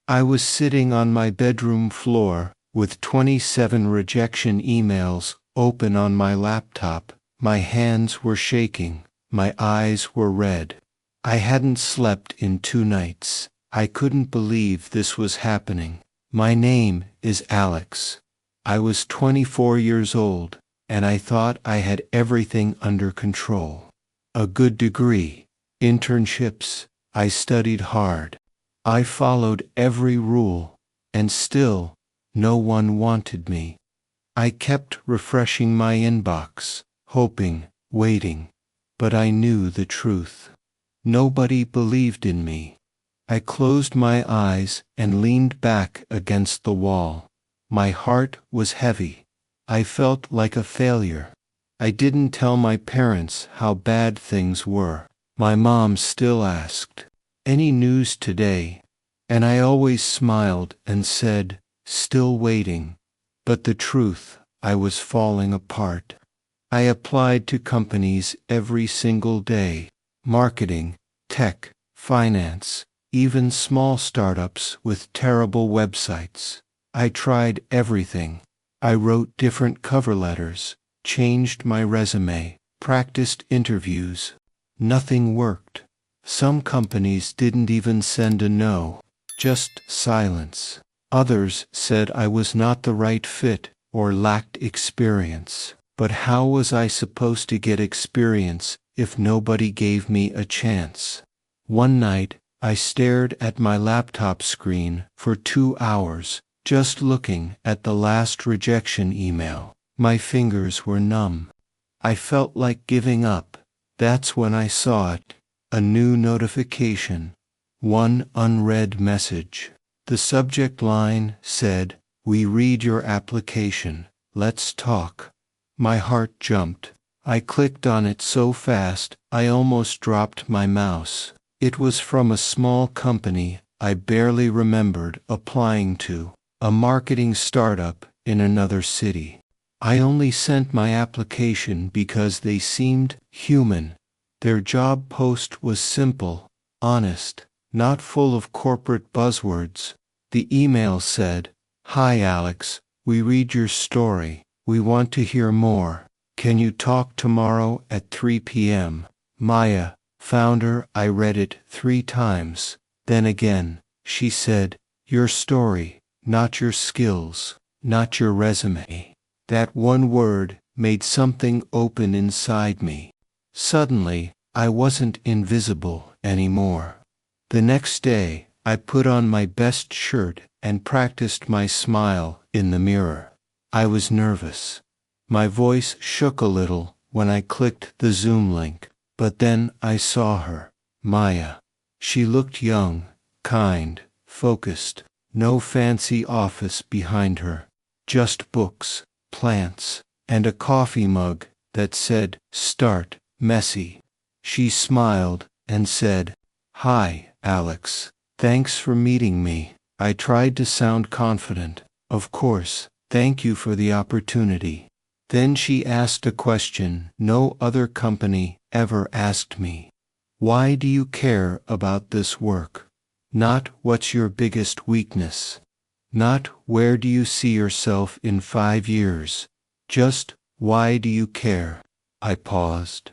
I was sitting on my bedroom floor, with 27 rejection emails open on my laptop. My hands were shaking, my eyes were red. I hadn't slept in 2 nights. I couldn't believe this was happening. My name is Alex. I was 24 years old, and I thought I had everything under control. A good degree, internships, I studied hard. I followed every rule, and still, no one wanted me. I kept refreshing my inbox, hoping, waiting, but I knew the truth. Nobody believed in me. I closed my eyes and leaned back against the wall. My heart was heavy. I felt like a failure. I didn't tell my parents how bad things were. My mom still asked, "Any news today?" And I always smiled and said, "Still waiting." But the truth, I was falling apart. I applied to companies every single day: marketing, tech, finance, even small startups with terrible websites. I tried everything. I wrote different cover letters, changed my resume, practiced interviews. Nothing worked. Some companies didn't even send a no, just silence. Others said I was not the right fit or lacked experience. But how was I supposed to get experience if nobody gave me a chance? One night, I stared at my laptop screen for 2 hours, just looking at the last rejection email. My fingers were numb. I felt like giving up. That's when I saw it. A new notification. One unread message. The subject line said, "We read your application. Let's talk." My heart jumped. I clicked on it so fast, I almost dropped my mouse. It was from a small company I barely remembered applying to, a marketing startup in another city. I only sent my application because they seemed human. Their job post was simple, honest, not full of corporate buzzwords. The email said, "Hi Alex, we read your story. We want to hear more. Can you talk tomorrow at 3 p.m.? Maya, founder." I read it 3 times. Then again, she said, "Your story, not your skills, not your resume." That one word made something open inside me. Suddenly, I wasn't invisible anymore. The next day, I put on my best shirt and practiced my smile in the mirror. I was nervous. My voice shook a little when I clicked the Zoom link, but then I saw her, Maya. She looked young, kind, focused, no fancy office behind her, just books, plants, and a coffee mug that said, "Start, Messy." She smiled and said, "Hi, Alex. Thanks for meeting me." I tried to sound confident. "Of course, thank you for the opportunity." Then she asked a question no other company ever asked me. "Why do you care about this work?" Not "what's your biggest weakness?" Not "where do you see yourself in 5 years?" Just "why do you care?" I paused.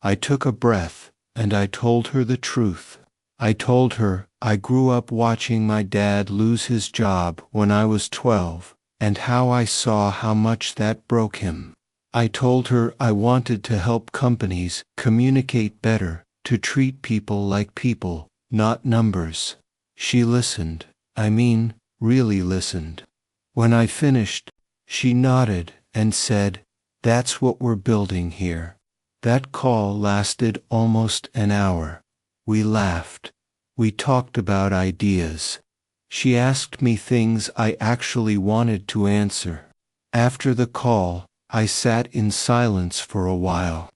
I took a breath, and I told her the truth. I told her I grew up watching my dad lose his job when I was 12, and how I saw how much that broke him. I told her I wanted to help companies communicate better, to treat people like people, not numbers. She listened. I mean, really listened. When I finished, she nodded and said, "That's what we're building here." That call lasted almost an hour. We laughed. We talked about ideas. She asked me things I actually wanted to answer. After the call, I sat in silence for a while.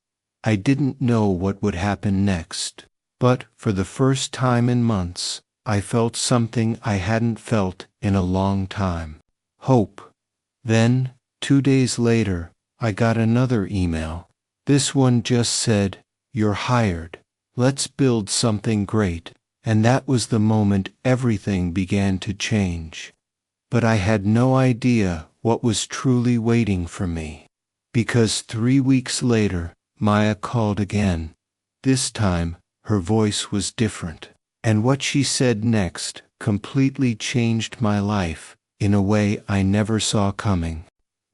I didn't know what would happen next, but for the first time in months, I felt something I hadn't felt in a long time. Hope. Then, 2 days later, I got another email. This one just said, "You're hired. Let's build something great." and that was the moment everything began to change. But I had no idea what was truly waiting for me. Because 3 weeks later, Maya called again. This time, her voice was different. And what she said next completely changed my life in a way I never saw coming.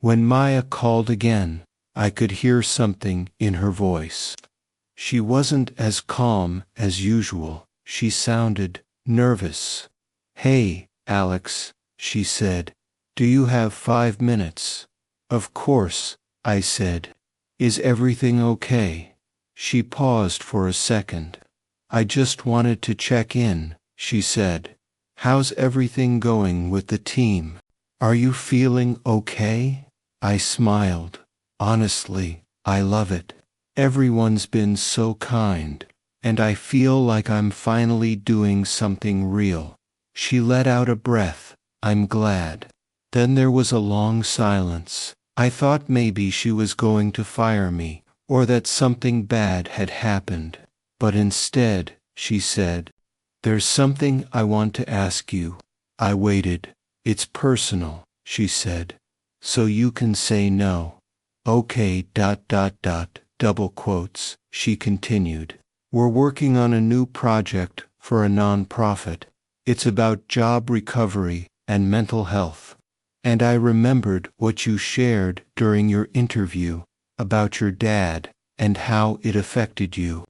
When Maya called again, I could hear something in her voice. She wasn't as calm as usual. She sounded nervous. "Hey, Alex," she said. "Do you have 5 minutes?" "Of course," I said. "Is everything okay?" She paused for a second. "I just wanted to check in," she said. "How's everything going with the team? Are you feeling okay?" I smiled. "Honestly, I love it. Everyone's been so kind, and I feel like I'm finally doing something real." She let out a breath. "I'm glad." Then there was a long silence. I thought maybe she was going to fire me, or that something bad had happened. But instead, she said, "There's something I want to ask you." I waited. "It's personal," she said. "So you can say no." "Okay, double quotes," she continued. "We're working on a new project for a non-profit. It's about job recovery and mental health. And I remembered what you shared during your interview about your dad and how it affected you."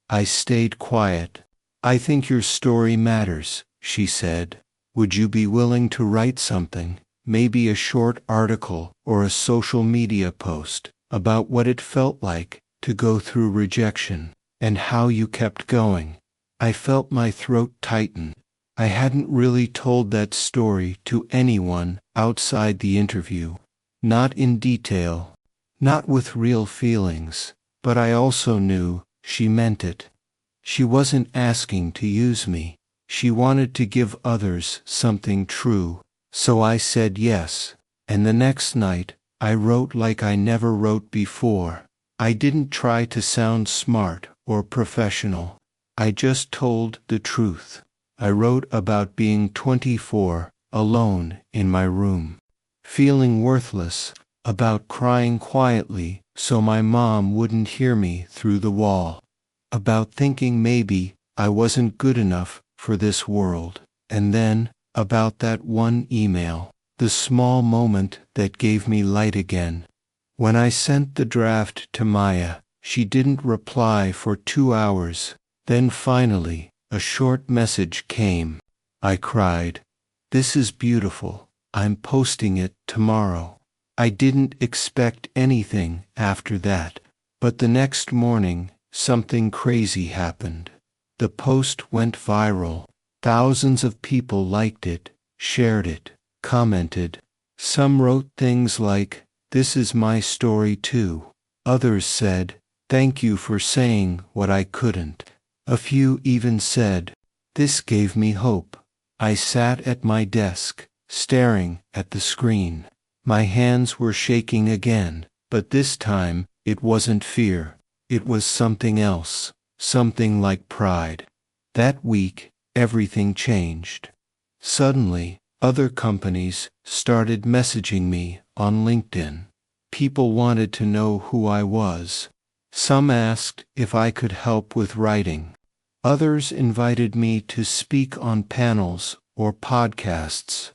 I stayed quiet. "I think your story matters," she said. "Would you be willing to write something, maybe a short article or a social media post, about what it felt like to go through rejection and how you kept going?" I felt my throat tighten. I hadn't really told that story to anyone outside the interview. Not in detail. Not with real feelings. But I also knew she meant it. She wasn't asking to use me. She wanted to give others something true. So I said yes. And the next night, I wrote like I never wrote before. I didn't try to sound smart or professional. I just told the truth. I wrote about being 24, alone in my room, feeling worthless, about crying quietly so my mom wouldn't hear me through the wall, about thinking maybe I wasn't good enough for this world, and then about that one email, the small moment that gave me light again. When I sent the draft to Maya, she didn't reply for 2 hours. Then finally, a short message came. I cried. "This is beautiful. I'm posting it tomorrow." I didn't expect anything after that. But the next morning, something crazy happened. The post went viral. Thousands of people liked it, shared it, commented. Some wrote things like, "This is my story too." Others said, "Thank you for saying what I couldn't." A few even said, "This gave me hope." I sat at my desk, staring at the screen. My hands were shaking again, but this time, it wasn't fear. It was something else, something like pride. That week, everything changed. Suddenly, other companies started messaging me on LinkedIn. People wanted to know who I was. Some asked if I could help with writing. Others invited me to speak on panels or podcasts.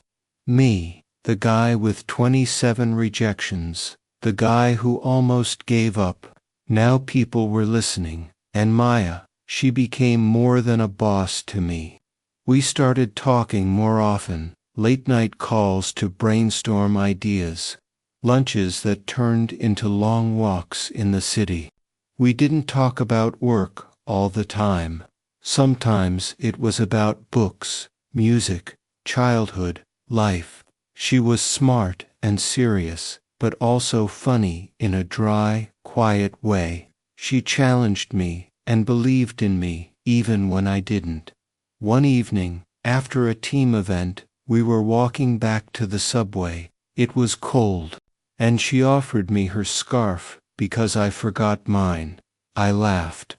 Me, the guy with 27 rejections, the guy who almost gave up. Now people were listening, and Maya, she became more than a boss to me. We started talking more often, late-night calls to brainstorm ideas, lunches that turned into long walks in the city. We didn't talk about work all the time. Sometimes it was about books, music, childhood, life. She was smart and serious, but also funny in a dry, quiet way. She challenged me and believed in me even when I didn't. One evening, after a team event, we were walking back to the subway. It was cold, and she offered me her scarf because I forgot mine. I laughed.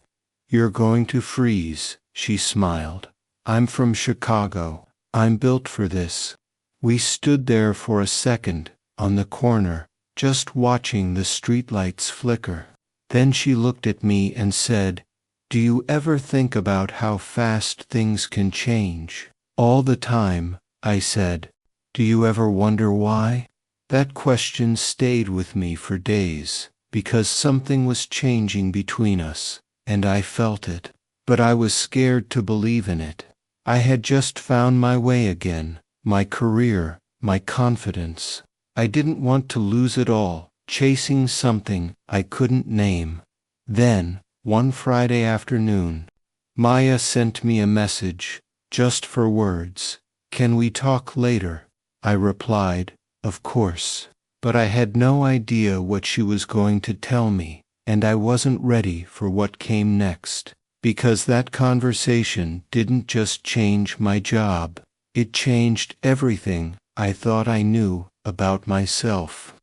"You're going to freeze," she smiled. I'm from Chicago. I'm built for this. We stood there for a second, on the corner, just watching the streetlights flicker. Then she looked at me and said, "Do you ever think about how fast things can change?" "All the time," I said. "Do you ever wonder why?" That question stayed with me for days, because something was changing between us, and I felt it. But I was scared to believe in it. I had just found my way again, my career, my confidence. I didn't want to lose it all, chasing something I couldn't name. Then, one Friday afternoon, Maya sent me a message, just for words. "Can we talk later?" I replied, "Of course." But I had no idea what she was going to tell me, and I wasn't ready for what came next. Because that conversation didn't just change my job, it changed everything I thought I knew about myself.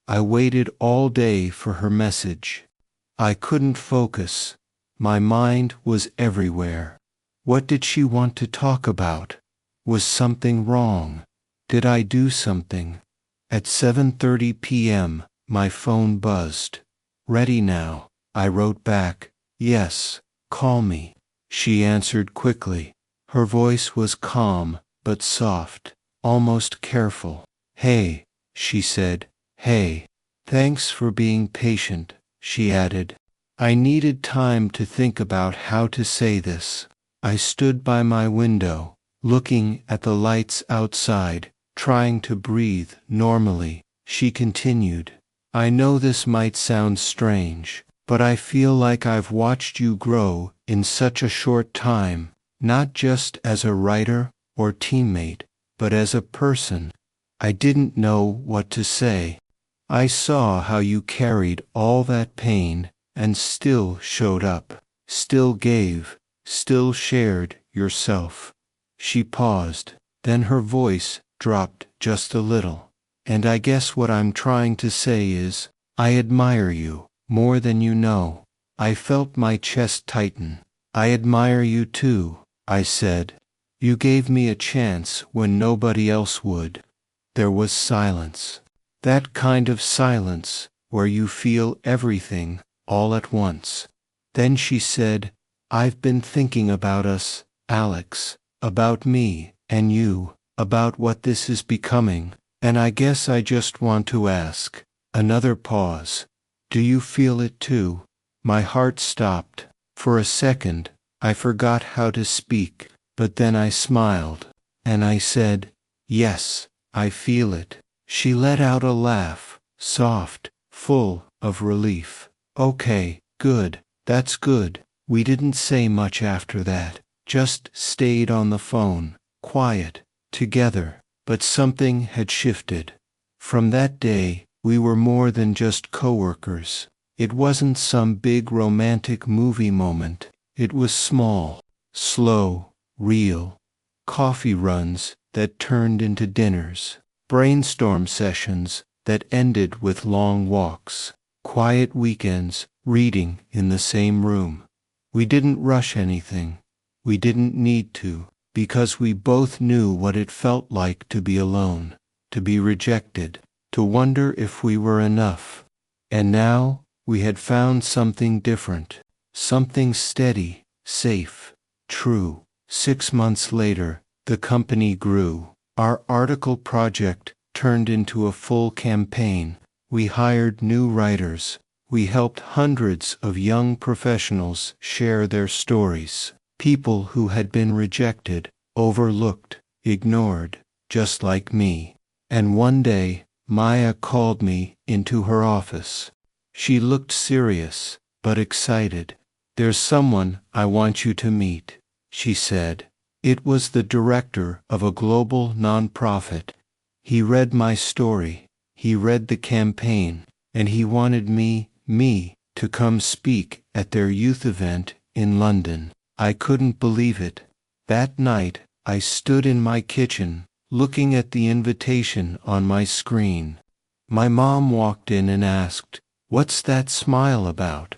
I waited all day for her message. I couldn't focus. My mind was everywhere. What did she want to talk about? Was something wrong? Did I do something? At 7:30 p.m., my phone buzzed. "Ready now," I wrote back. "Yes, call me." She answered quickly. Her voice was calm, but soft, almost careful. "Hey," she said. "Hey. Thanks for being patient," she added. I needed time to think about how to say this. I stood by my window, looking at the lights outside, trying to breathe normally. She continued, "I know this might sound strange, but I feel like I've watched you grow in such a short time, not just as a writer or teammate, but as a person." I didn't know what to say. I saw how you carried all that pain and still showed up, still gave, still shared yourself. She paused, then her voice dropped just a little. "And I guess what I'm trying to say is, I admire you, more than you know." I felt my chest tighten. "I admire you too," I said. "You gave me a chance when nobody else would." There was silence. That kind of silence, where you feel everything, all at once. Then she said, "I've been thinking about us, Alex, about me, and you, about what this is becoming, and I guess I just want to ask." Another pause. "Do you feel it too?" My heart stopped. For a second, I forgot how to speak, but then I smiled, and I said, "Yes, I feel it." She let out a laugh, soft, full of relief. "Okay, good, that's good." We didn't say much after that, just stayed on the phone, quiet, together, but something had shifted. From that day, we were more than just coworkers. It wasn't some big romantic movie moment. It was small, slow, real. Coffee runs that turned into dinners. Brainstorm sessions that ended with long walks. Quiet weekends, reading in the same room. We didn't rush anything. We didn't need to, because we both knew what it felt like to be alone, to be rejected, to wonder if we were enough. And now, we had found something different, something steady, safe, true. 6 months later, the company grew. Our article project turned into a full campaign. We hired new writers. We helped hundreds of young professionals share their stories. People who had been rejected, overlooked, ignored, just like me. And one day, Maya called me into her office. She looked serious, but excited. "There's someone I want you to meet," she said. It was the director of a global nonprofit. He read my story, he read the campaign, and he wanted me to come speak at their youth event in London. I couldn't believe it. That night, I stood in my kitchen, looking at the invitation on my screen. My mom walked in and asked, "What's that smile about?"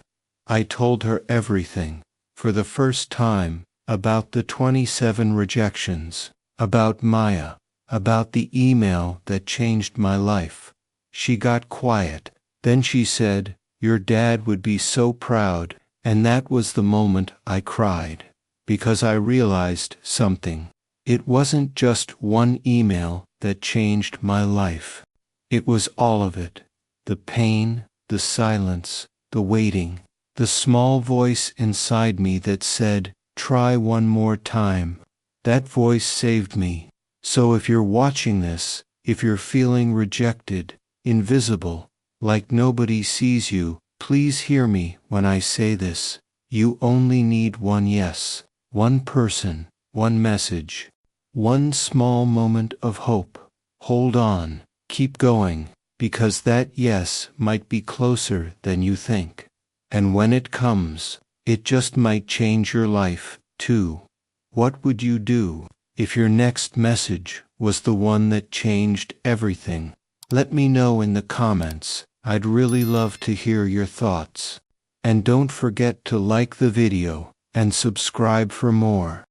I told her everything. For the first time, about the 27 rejections, about Maya, about the email that changed my life. She got quiet. Then she said, "Your dad would be so proud," and that was the moment I cried. Because I realized something. It wasn't just one email that changed my life. It was all of it. The pain, the silence, the waiting, the small voice inside me that said, "Try one more time." That voice saved me. So if you're watching this, if you're feeling rejected, invisible, like nobody sees you, please hear me when I say this. You only need one yes, one person, one message, one small moment of hope. Hold on, keep going, because that yes might be closer than you think. And when it comes, it just might change your life, too. What would you do if your next message was the one that changed everything? Let me know in the comments. I'd really love to hear your thoughts. And don't forget to like the video and subscribe for more.